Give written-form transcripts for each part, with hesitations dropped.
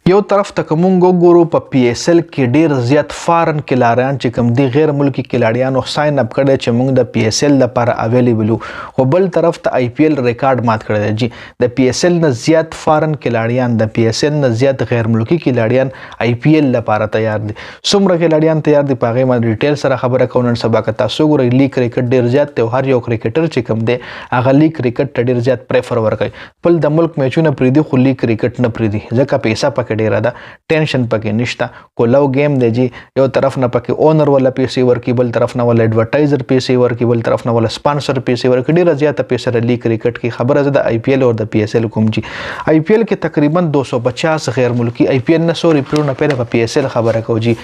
یو طرف ته که مونږ وګورو په پی ایس ایل کې ډیر زیات فارن کلاریان چې کوم دي غیر ملکی کلاریانو ساين اپ کړي چې مونږ د پی ایس ایل لپاره اویلیبل وو، خو بل طرف ته آی پی ایل ریکارډ مات کړی دی. جی د پی ایس ایل نه زیات فارن کلاریان، د پی ایس ایل نه زیات غیر ملکی کلاریان آی پی ایل لپاره تیار دي. څومره کلاریان تیار دي په هغې باندې ډیټیل سره خبره کوو نن سبا. که تاسو وګورئ لیګ کرکټ ډیر زیات دی او هر یو کرکټر چې کوم دی هغه لیګ کرکټ ته ډیر زیات پریفر ورکوي. خپل د ملک میچونه پرېږدي خو لیګ کرکټ نه پرېږدي ځکه پیسه پکې ډیره ده، ټینشن پکې نشته. کولو گیم دی جی، یو طرف نه پکې اونر ولا پیسې ورکي، بل طرف نه ولا ایڈورټایزر پیسې ورکي، بل طرف نه ولا سپانسر پیسې ورکي. ډیره زیاته پیسې د لیګ کرکټ کې خبره زه د آی پی ایل او د پی ایس ایل کوم. جی آی پی ایل کې تقریبا 250 غیر ملکی آی پی ایل نه سوري پرونه پهله په پی ایس ایل خبره کوو. جی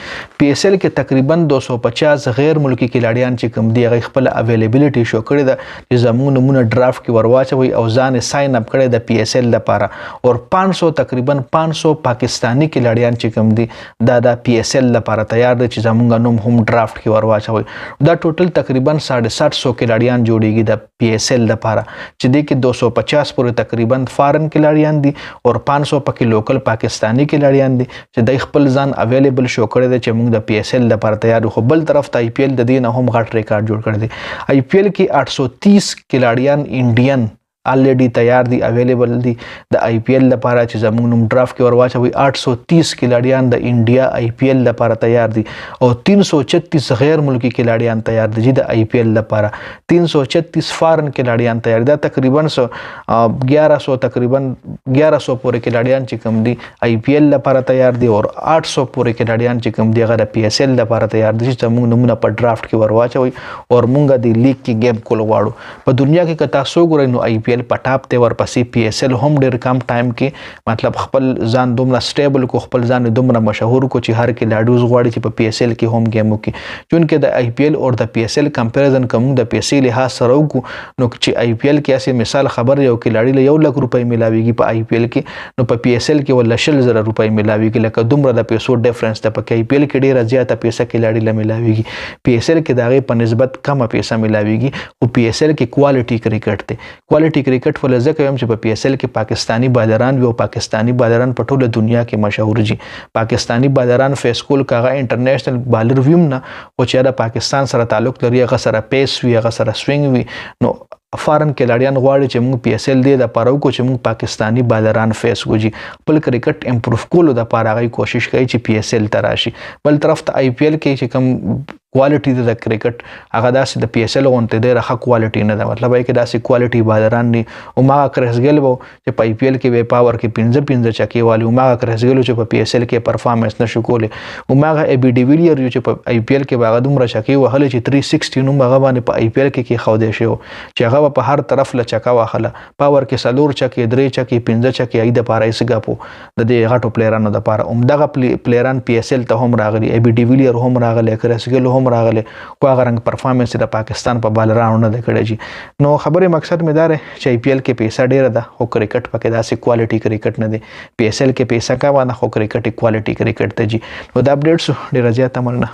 پی ایس ایل کې تقریبا 250 غیر ملکی کلاډیان چې کوم دی هغه خپل اویلیبিলিټي شو کړی ده چې زموږ نمونه ډرافټ کې ورواچوي او ځان ساين اپ کړی د پی ایس ایل لپاره. اور 500 تقریبا 500 پاکستانی کلاډیان چې کوم دي دا د پی ایس ایل لپاره تیار دي چې زمونږ نوم هم ډرافټ کې ورواچوي. دا ټوټل تقریبا 750 کلاډیان جوړیږي د پی ایس ایل لپاره چې دې کې 250 پورې تقریبا فارن کلاډیان دي او 500 پکې لوکل پاکستانی کلاډیان دي چې د خپل ځان اویلیبل شو کړی دي چې موږ د پی ایس ایل لپاره تیار. خو بل طرف ته آی پی ایل د دې نه هم غټ ریکارډ جوړ کړی دی. آی پی ایل کې 830 کلاډیان انډین already تیار دي، اویلیبل دي د آی پی ایل لپاره چې زموږ نوم ډرافټ کې ورواچوي. 830 کلاډیان د انډیا آی پی ایل لپاره تیار دي او 336 غیر ملکی کلاډیان تیار دي د آی پی ایل لپاره. 336 فارن کلاډیان تیار دي. تقریبا 1100 تقریبا 1100 پورې کلاډیان چې کوم دي آی پی ایل لپاره تیار دي او 800 پورې کلاډیان چې کوم دي هغه د پی ایس ایل لپاره تیار دي چې زموږ نومونه په ډرافټ کې ورواچوي او موږ د لیګ کې گیم کول غواړو. په دنیا کې که تاسو وګورئ نو آی پی ایل پټاپ ته ورپسې پی ایس ایل هم ډیر کم ټایم کې مطلب خپل ځان دومره سټیبل کو، خپل ځان دومره مشهور کو چې هر کې لاډوز غواړي چې په پی ایس ایل کې هم گیم وکړي. چونکه د آی پی ایل او د پی ایس ایل کمپیریزن کوم د پی ایس ایل لحاظ سره وکړو نو چې آی پی ایل کې اسې مثال خبر یو کلاړي له 1 لک روپۍ ملاويږي په آی پی ایل کې، نو په پی ایس ایل کې ول 100,000 روپۍ ملاويږي. لکه دومره د پیسو ډیفرنس ته په آی پی ایل کې ډیره زیاته پیسې کلاړي له ملاويږي. پی ایس ایل کې دغه په نسبت کمه پیسې ملاويږي او پی ایس ایل کې کوالټي کرکټ دی. کوالټي کرکټ ول ځکه چې په پی ایس ایل کې پاکستانی بالران وي او پاکستانی بالران په ټوله دنیا کې مشهور دي. پاکستانی بالران فیس کول کاغه انټرنیشنل بالر ویم نه او چې د پاکستان سره تعلق لري، هغه سره پیس وي، هغه سره سوینګ وي. نو فارن کلاډیان غواړي چې موږ پی ایس ایل د لپاره وکړو چې موږ پاکستانی بالران فیس وږي. خپل کرکټ امپروف کولو د لپاره غي کوشش کوي چې پی ایس ایل ته راشي. بل طرف ته آی پی ایل کې چې کوم کوالټي د کرکټ هغه داسې د پی ایس ایل غونته ډیره ښه کوالټي نه ده. مطلب یې کې داسې کوالټي بالران دي او ما کرس ګل وو چې په آی پی ایل کې به پاور کې 15 چکی والی او ما کرس ګل چې په پی ایس ایل کې پرفارمنس نشو کولی او ما ای بی ډیویلیر چې په آی پی ایل کې باغ دومره چکی وهل چې 360 نو هغه باندې په آی پی ایل کې خو دې شو چې هغه په هر طرف له چکا واخله. پاور کې سلور چکی، 3 چکی، 15 چکی اې د پاره ایسګاپو د دې غټو پلیرانو د پاره عمدغه پلیران پی ایس ایل ته هم راغلي. ای بی ډیویلیر هم راغلي، کرس ګل هم راغله، خو هغه رنګ پرفارمنس د پاکستان په بالرانو نه کړی. جی نو خبره مقصد مې دار چې آی پی ایل کې پیسې ډیره ده او کرکټ پکې داسې کوالټي کرکټ نه دی. پی ایس ایل کې پیسې کا وانه خو کرکټ کوالټي کرکټ ته. جی نو دا اپډیټس ډیره زیاته مننه.